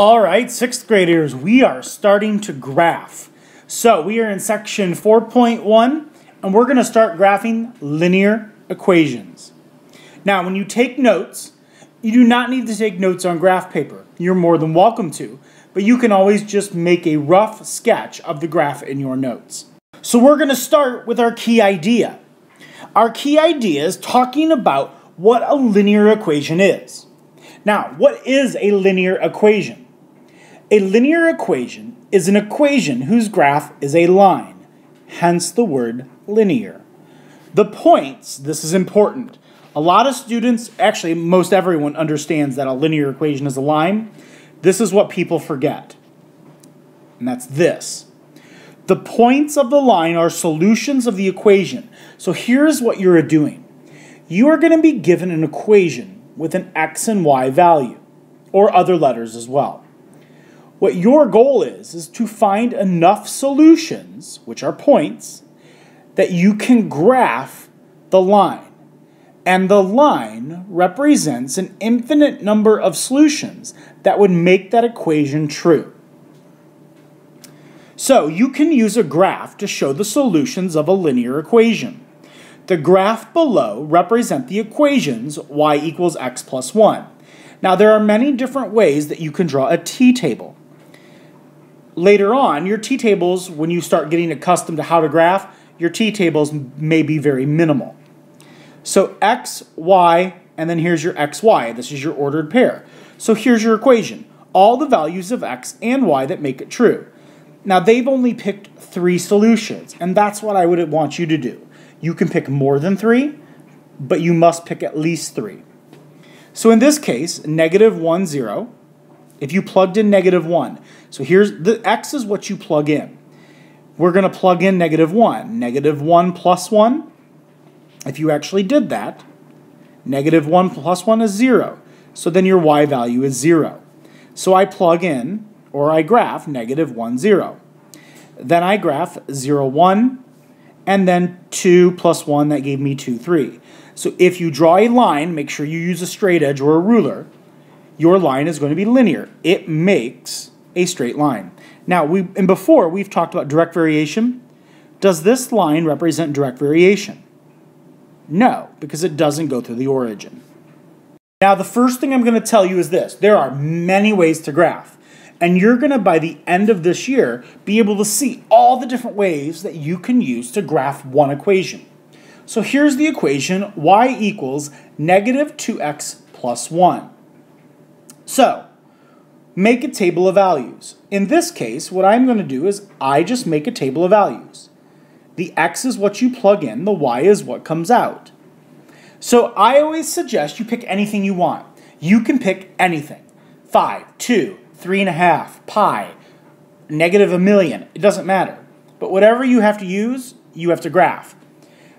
All right, sixth graders, we are starting to graph. So we are in section 4.1, and we're going to start graphing linear equations. Now, when you take notes, you do not need to take notes on graph paper. You're more than welcome to, but you can always just make a rough sketch of the graph in your notes. So we're going to start with our key idea. Our key idea is talking about what a linear equation is. Now, what is a linear equation? A linear equation is an equation whose graph is a line, hence the word linear. The points, this is important. A lot of students, actually most everyone understands that a linear equation is a line. This is what people forget, and that's this. The points of the line are solutions of the equation. So here's what you're doing. You are going to be given an equation with an x and y value, or other letters as well. What your goal is to find enough solutions, which are points, that you can graph the line. And the line represents an infinite number of solutions that would make that equation true. So you can use a graph to show the solutions of a linear equation. The graph below represent the equations y equals x plus 1. Now there are many different ways that you can draw a t-table. Later on, your t-tables, when you start getting accustomed to how to graph, your t-tables may be very minimal. So x, y, and then here's your xy. This is your ordered pair. So here's your equation. All the values of x and y that make it true. Now they've only picked 3 solutions, and that's what I would want you to do. You can pick more than 3, but you must pick at least 3. So in this case, negative 1, 0. If you plugged in negative 1, so here's the x is what you plug in. We're going to plug in negative 1. Negative 1 plus 1. If you actually did that, negative 1 plus 1 is 0. So then your y value is 0. So I plug in, or I graph, negative 1, 0. Then I graph 0, 1, and then 2 plus 1, that gave me 2, 3. So if you draw a line, make sure you use a straight edge or a ruler, your line is going to be linear. It makes a straight line. Now, before we've talked about direct variation. Does this line represent direct variation? No, because it doesn't go through the origin. Now, the first thing I'm going to tell you is this. There are many ways to graph. And you're going to, by the end of this year, be able to see all the different ways that you can use to graph one equation. So here's the equation, y equals negative 2x plus 1. So, make a table of values. In this case, what I'm going to do is I just make a table of values. The x is what you plug in, the y is what comes out. So I always suggest you pick anything you want. You can pick anything. 5, 2, 3.5, pi, negative 1,000,000. It doesn't matter. But whatever you have to use, you have to graph.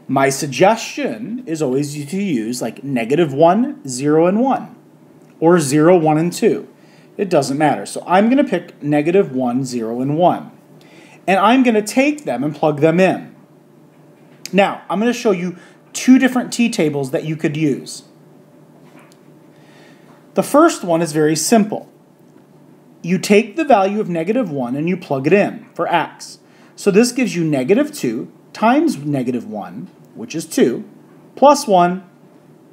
My suggestion is always to use like negative 1, 0, and 1. Or 0, 1, and 2. It doesn't matter. So I'm going to pick negative 1, 0, and 1. And I'm going to take them and plug them in. Now, I'm going to show you 2 different t-tables that you could use. The first one is very simple. You take the value of negative 1 and you plug it in for x. So this gives you negative 2 times negative 1, which is 2, plus 1,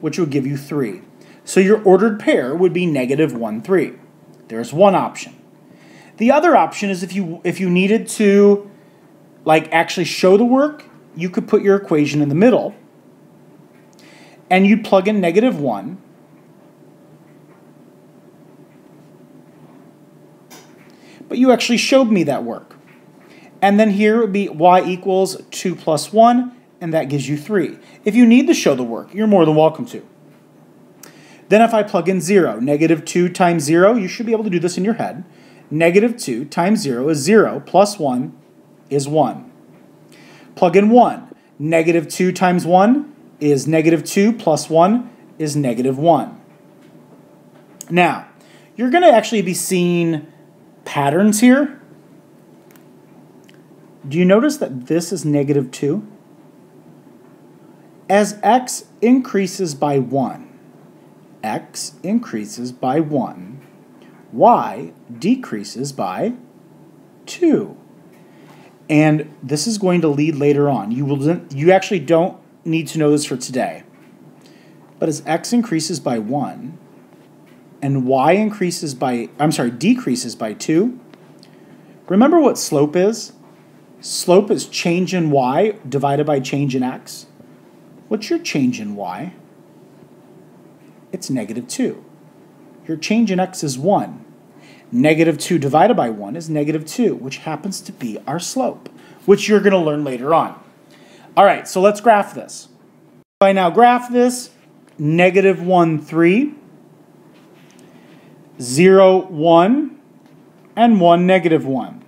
which would give you 3. So your ordered pair would be negative 1, 3. There's one option. The other option is if you needed to actually show the work, you could put your equation in the middle and you'd plug in negative 1. But you actually showed me that work. And then here would be y equals 2 plus 1, and that gives you 3. If you need to show the work, you're more than welcome to. Then if I plug in 0, negative 2 times 0, you should be able to do this in your head. Negative 2 times 0 is 0, plus 1 is 1. Plug in 1. Negative 2 times 1 is negative 2, plus 1 is negative 1. Now, you're going to actually be seeing patterns here. Do you notice that this is negative 2? As x increases by 1, x increases by 1, y decreases by 2. And this is going to lead later on. You actually don't need to know this for today. But as x increases by 1 and y decreases by 2, remember what slope is? Slope is change in y divided by change in x. What's your change in y? It's negative 2. Your change in x is 1. Negative 2 divided by 1 is negative 2, which happens to be our slope, which you're going to learn later on. All right, so let's graph this. If I now graph this, negative 1, 3, 0, 1, and 1, negative 1.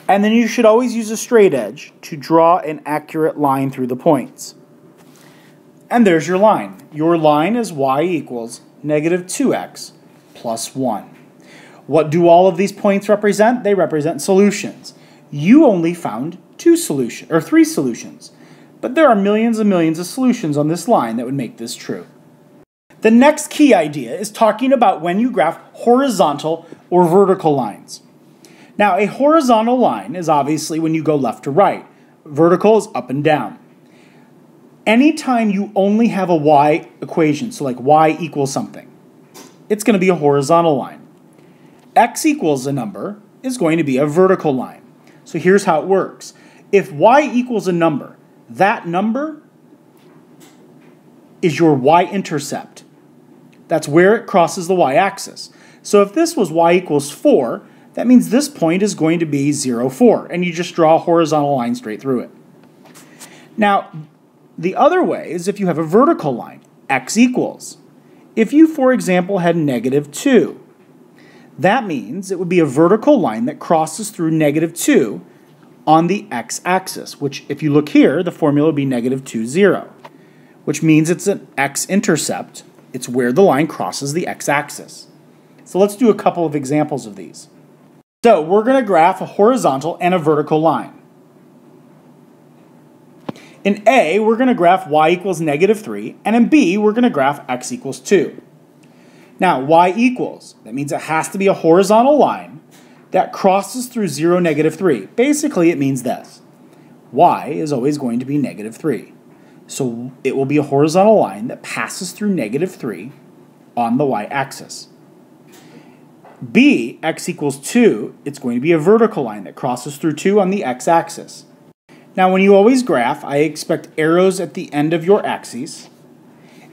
And then you should always use a straight edge to draw an accurate line through the points. And there's your line. Your line is y equals negative 2x plus 1. What do all of these points represent? They represent solutions. You only found 3 solutions, but there are millions and millions of solutions on this line that would make this true. The next key idea is talking about when you graph horizontal or vertical lines. Now, a horizontal line is obviously when you go left to right. Vertical is up and down. Anytime you only have a y equation, so like y equals something, it's going to be a horizontal line. X equals a number is going to be a vertical line. So here's how it works. If y equals a number, that number is your y-intercept. That's where it crosses the y-axis. So if this was y equals 4, that means this point is going to be 0, 4, and you just draw a horizontal line straight through it. Now, the other way is if you have a vertical line, x equals. If you, for example, had negative 2, that means it would be a vertical line that crosses through negative 2 on the x-axis, which if you look here, the formula would be negative 2, 0, which means it's an x-intercept. It's where the line crosses the x-axis. So let's do a couple of examples of these. So we're going to graph a horizontal and a vertical line. In A, we're going to graph y equals negative 3, and in B, we're going to graph x equals 2. Now, y equals, that means it has to be a horizontal line that crosses through 0, negative 3. Basically, it means this. Y is always going to be negative 3. So it will be a horizontal line that passes through negative 3 on the y-axis. B, x equals 2, it's going to be a vertical line that crosses through 2 on the x-axis. Now, when you always graph, I expect arrows at the end of your axes,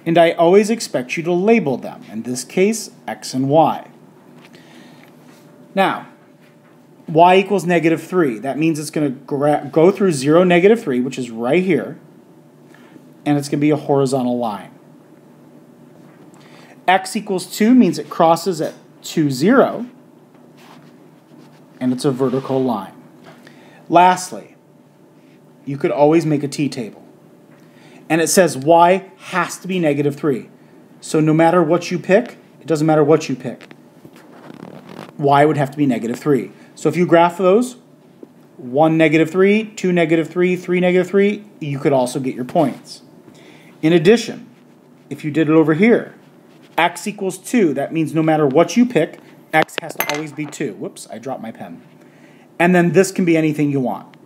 and I always expect you to label them, in this case, x and y. Now, y equals negative 3. That means it's going to go through 0, negative 3, which is right here, and it's going to be a horizontal line. X equals 2 means it crosses at 2, 0, and it's a vertical line. Lastly, you could always make a t-table. And it says y has to be negative 3. So no matter what you pick, it doesn't matter what you pick, y would have to be negative 3. So if you graph those, 1, negative 3, 2, negative 3, 3, negative 3, you could also get your points. In addition, if you did it over here, x equals 2, that means no matter what you pick, x has to always be 2. Whoops, I dropped my pen. And then this can be anything you want.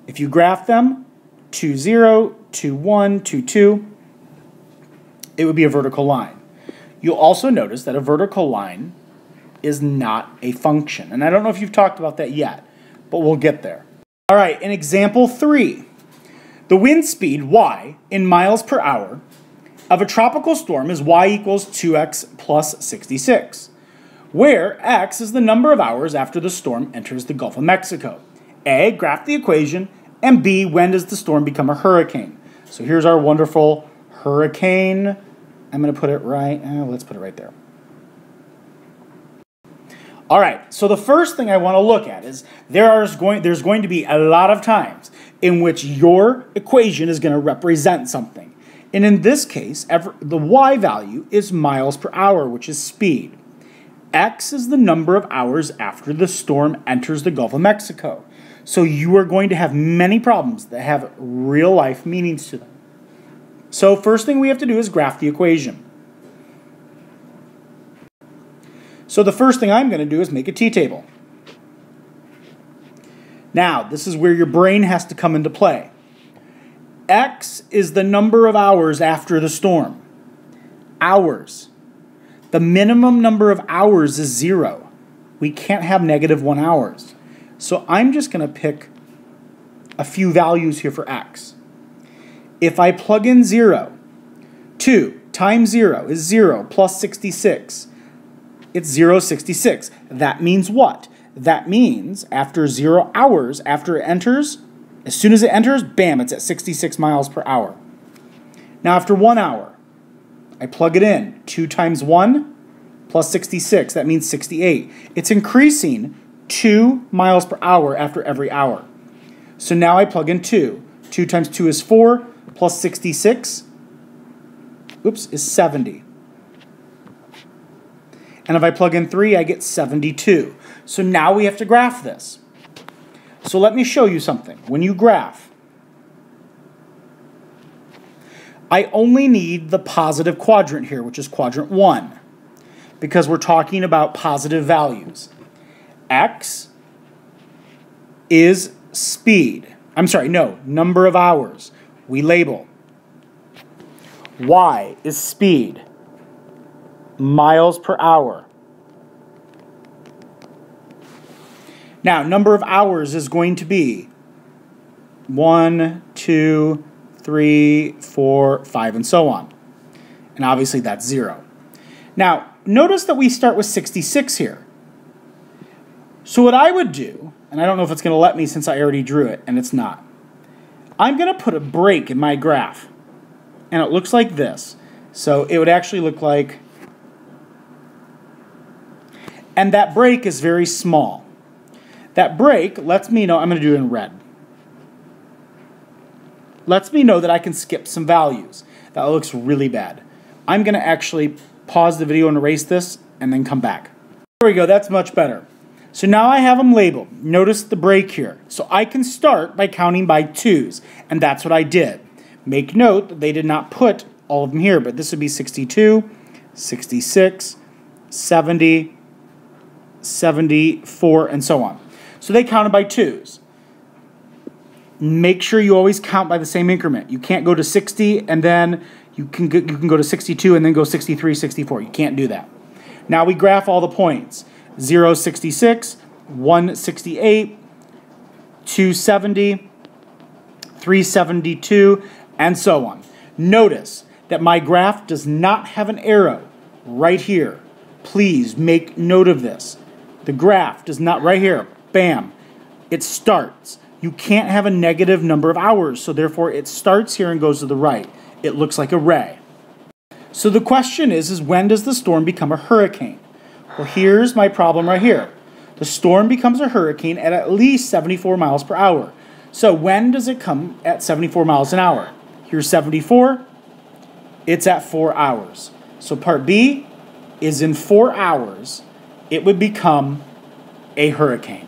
If you graph them, 2, 0, 2, 1, 2, 2, it would be a vertical line. You'll also notice that a vertical line is not a function. And I don't know if you've talked about that yet, but we'll get there. All right, in example 3, the wind speed, y, in miles per hour of a tropical storm is y equals 2x plus 66, where x is the number of hours after the storm enters the Gulf of Mexico. A, graph the equation, and B, when does the storm become a hurricane? So here's our wonderful hurricane. I'm going to put it right, let's put it right there. All right, so the first thing I want to look at is there's going to be a lot of times in which your equation is going to represent something. And in this case, the y value is miles per hour, which is speed. X is the number of hours after the storm enters the Gulf of Mexico. So you are going to have many problems that have real-life meanings to them. So first thing we have to do is graph the equation. So the first thing I'm going to do is make a t-table. Now, this is where your brain has to come into play. X is the number of hours after the storm. Hours. The minimum number of hours is 0. We can't have -1 hours. So I'm just going to pick a few values here for X. If I plug in 0, 2 times 0 is 0 plus 66. It's 0.66. That means what? That means after 0 hours, after it enters, as soon as it enters, bam, it's at 66 miles per hour. Now after 1 hour, I plug it in. 2 times 1 plus 66. That means 68. It's increasing 2 miles per hour after every hour. So now I plug in 2. 2 times 2 is 4 plus 66, is 70. And if I plug in 3, I get 72. So now we have to graph this. So let me show you something. When you graph, I only need the positive quadrant here, which is quadrant 1, because we're talking about positive values. X is speed. Number of hours. We label. Y is speed. Miles per hour. Now, number of hours is going to be 1, 2, 3, 4, 5, and so on. And obviously that's 0. Now, notice that we start with 66 here. So what I would do, and I don't know if it's going to let me since I already drew it, and it's not. I'm going to put a break in my graph. And it looks like this. So it would actually look like, and that break is very small. That break lets me know, I'm going to do it in red. Lets me know that I can skip some values. That looks really bad. I'm going to actually pause the video and erase this and then come back. There we go, that's much better. So now I have them labeled. Notice the break here. So I can start by counting by 2s, and that's what I did. Make note that they did not put all of them here, but this would be 62, 66, 70, 74, and so on. So they counted by 2s. Make sure you always count by the same increment. You can't go to 60 and then you can go to 62 and then go 63, 64. You can't do that. Now we graph all the points. 0, 66, 1, 68, 2, 70, 3, 72, and so on. Notice that my graph does not have an arrow right here. Please make note of this. The graph does not, right here, bam, it starts. You can't have a negative number of hours, so therefore it starts here and goes to the right. It looks like a ray. So the question is when does the storm become a hurricane? Well, here's my problem right here. The storm becomes a hurricane at least 74 miles per hour. So when does it come at 74 miles an hour? Here's 74. It's at 4 hours. So part B is in 4 hours, it would become a hurricane.